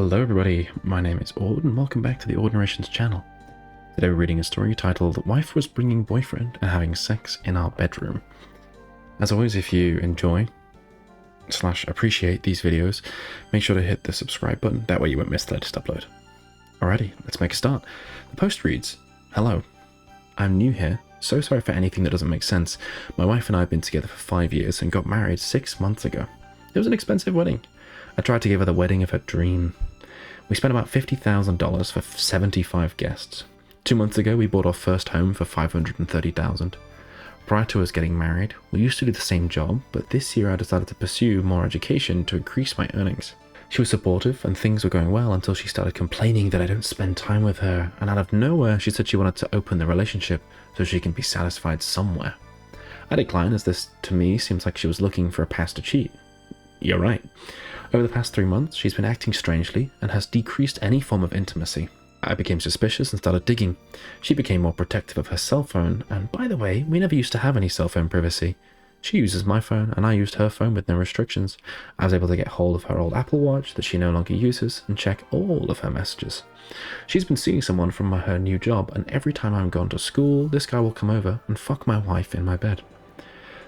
Hello everybody, my name is Aud and welcome back to the Aud Narrations channel. Today we're reading a story titled Wife Was Bringing Boyfriend and Having Sex in Our Bedroom. As always, if you enjoy / appreciate these videos, make sure to hit the subscribe button, that way you won't miss the latest upload. Alrighty, let's make a start. The post reads, "Hello, I'm new here, so sorry for anything that doesn't make sense. My wife and I have been together for 5 years and got married 6 months ago. It was an expensive wedding. I tried to give her the wedding of her dream. We spent about $50,000 for 75 guests. 2 months ago, we bought our first home for $530,000. Prior to us getting married, we used to do the same job, but this year I decided to pursue more education to increase my earnings. She was supportive and things were going well until she started complaining that I don't spend time with her, and out of nowhere she said she wanted to open the relationship so she can be satisfied somewhere. I declined, as this to me seems like she was looking for a pass to cheat. You're right. Over the past 3 months, she's been acting strangely and has decreased any form of intimacy. I became suspicious and started digging. She became more protective of her cell phone, and by the way, we never used to have any cell phone privacy. She uses my phone, and I used her phone with no restrictions. I was able to get hold of her old Apple Watch that she no longer uses and check all of her messages. She's been seeing someone from her new job, and every time I'm gone to school, this guy will come over and fuck my wife in my bed.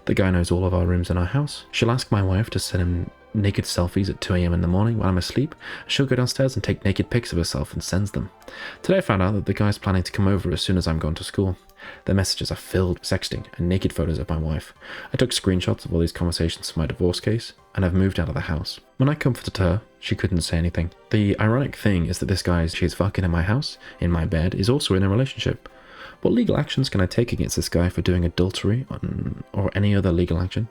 The guy knows all of our rooms in our house. She'll ask my wife to send him naked selfies at 2 AM in the morning while I'm asleep. She'll go downstairs and take naked pics of herself and sends them. Today I found out that the guy's planning to come over as soon as I'm gone to school. Their messages are filled with sexting and naked photos of my wife. I took screenshots of all these conversations for my divorce case, and I've moved out of the house. When I comforted her, she couldn't say anything. The ironic thing is that this guy she's fucking in my house, in my bed, is also in a relationship. What legal actions can I take against this guy for doing adultery or any other legal action?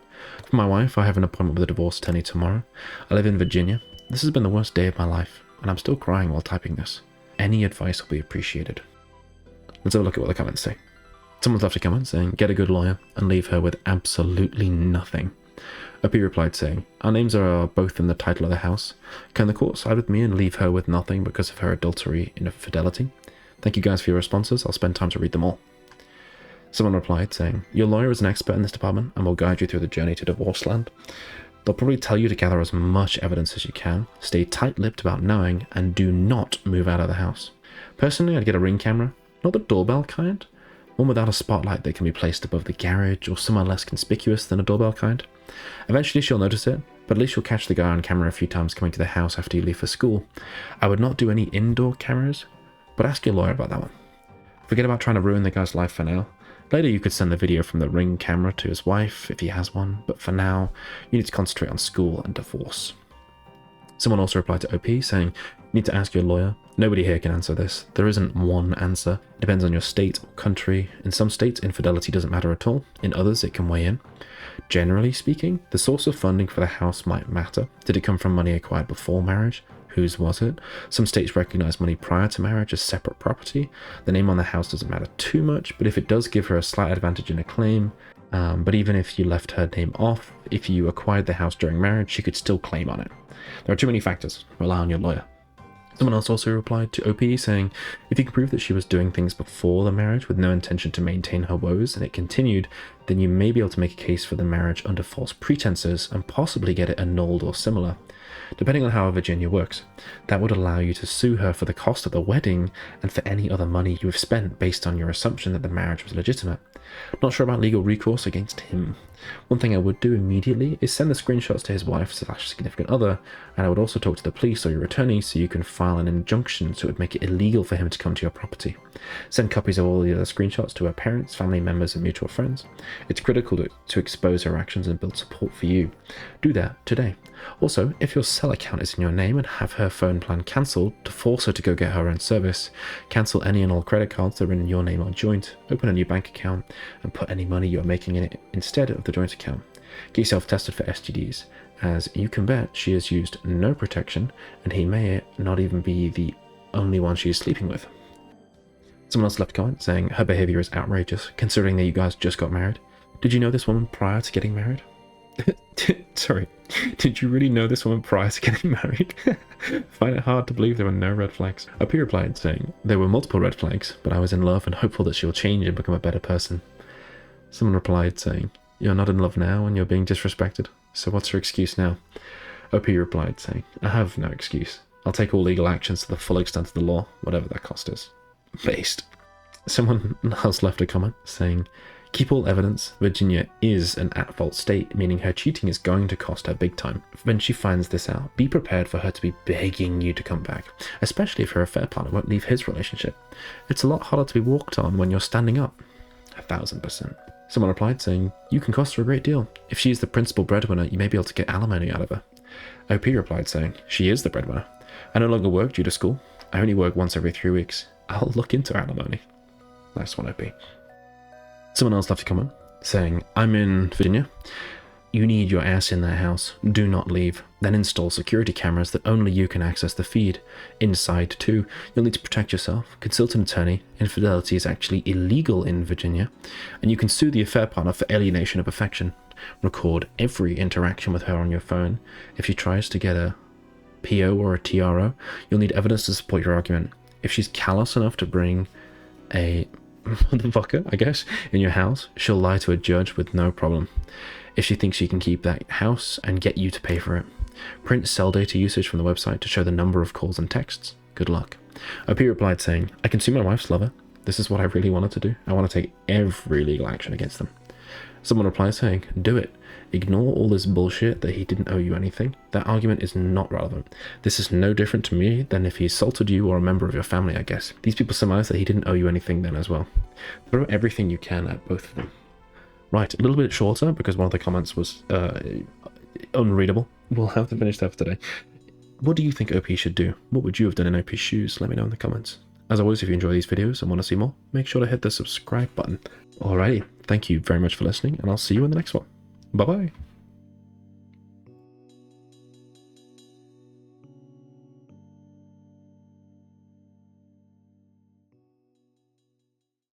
For my wife, I have an appointment with a divorce attorney tomorrow. I live in Virginia. This has been the worst day of my life, and I'm still crying while typing this. Any advice will be appreciated." Let's have a look at what the comments say. Someone's left a comment saying, "Get a good lawyer and leave her with absolutely nothing." OP replied saying, "Our names are both in the title of the house. Can the court side with me and leave her with nothing because of her adultery and infidelity? Thank you guys for your responses. I'll spend time to read them all." Someone replied saying, "Your lawyer is an expert in this department and will guide you through the journey to divorce land. They'll probably tell you to gather as much evidence as you can, stay tight-lipped about knowing, and do not move out of the house. Personally, I'd get a Ring camera, not the doorbell kind, one without a spotlight that can be placed above the garage or somewhere less conspicuous than a doorbell kind. Eventually she'll notice it, but at least you'll catch the guy on camera a few times coming to the house after you leave for school. I would not do any indoor cameras, but ask your lawyer about that one. Forget about trying to ruin the guy's life for now. Later you could send the video from the Ring camera to his wife if he has one, but for now, you need to concentrate on school and divorce." Someone also replied to OP saying, "You need to ask your lawyer. Nobody here can answer this. There isn't one answer. It depends on your state or country. In some states, infidelity doesn't matter at all. In others, it can weigh in. Generally speaking, the source of funding for the house might matter. Did it come from money acquired before marriage? Whose was it? Some states recognize money prior to marriage as separate property. The name on the house doesn't matter too much, but if it does give her a slight advantage in a claim, but even if you left her name off, if you acquired the house during marriage, she could still claim on it. There are too many factors. Rely on your lawyer." Someone else also replied to OP saying, "If you can prove that she was doing things before the marriage with no intention to maintain her woes and it continued, then you may be able to make a case for the marriage under false pretenses and possibly get it annulled or similar. Depending on how Virginia works, that would allow you to sue her for the cost of the wedding and for any other money you have spent based on your assumption that the marriage was legitimate. Not sure about legal recourse against him. One thing I would do immediately is send the screenshots to his wife/significant other, and I would also talk to the police or your attorney so you can file an injunction so it would make it illegal for him to come to your property. Send copies of all the other screenshots to her parents, family members, and mutual friends. It's critical to expose her actions and build support for you. Do that today. Also, if your cell account is in your name and have her phone plan cancelled to force her to go get her own service, cancel any and all credit cards that are in your name or joint, open a new bank account, and put any money you are making in it instead of the joint account. Get yourself tested for STDs, as you can bet she has used no protection and he may not even be the only one she is sleeping with." Someone else left a comment saying, "Her behavior is outrageous, considering that you guys just got married. Did you know this woman prior to getting married?" Sorry, did you really know this woman prior to getting married? Find it hard to believe there were no red flags. OP replied saying, "There were multiple red flags, but I was in love and hopeful that she will change and become a better person." Someone replied saying, "You're not in love now and you're being disrespected, so what's your excuse now?" OP replied saying, "I have no excuse. I'll take all legal actions to the full extent of the law, whatever that cost is. Based. Someone else left a comment saying, keep all evidence. Virginia is an at-fault state, meaning her cheating is going to cost her big time. When she finds this out, be prepared for her to be begging you to come back, especially if her affair partner won't leave his relationship. It's a lot harder to be walked on when you're standing up. 1000%. Someone replied saying, you can cost her a great deal. If she is the principal breadwinner, you may be able to get alimony out of her. OP replied saying, she is the breadwinner. I no longer work due to school. I only work once every 3 weeks. I'll look into alimony. Nice one, OP. Someone else left a comment saying, I'm in Virginia. You need your ass in that house. Do not leave. Then install security cameras that only you can access the feed. Inside, too, you'll need to protect yourself. Consult an attorney. Infidelity is actually illegal in Virginia. And you can sue the affair partner for alienation of affection. Record every interaction with her on your phone. If she tries to get a PO or a TRO, you'll need evidence to support your argument. If she's callous enough to bring a motherfucker, I guess, in your house, she'll lie to a judge with no problem. If she thinks she can keep that house and get you to pay for it. Print cell data usage from the website to show the number of calls and texts. Good luck. OP replied saying, I can sue my wife's lover. This is what I really wanted to do. I want to take every legal action against them. Someone replied saying, do it. Ignore all this bullshit that he didn't owe you anything. That argument is not relevant. This is no different to me than if he assaulted you or a member of your family, I guess. These people surmise that he didn't owe you anything then as well. Throw everything you can at both of them. Right, a little bit shorter because one of the comments was unreadable. We'll have to finish that for today. What do you think OP should do? What would you have done in OP's shoes? Let me know in the comments. As always, if you enjoy these videos and want to see more, make sure to hit the subscribe button. Alrighty, thank you very much for listening, and I'll see you in the next one. Bye-bye.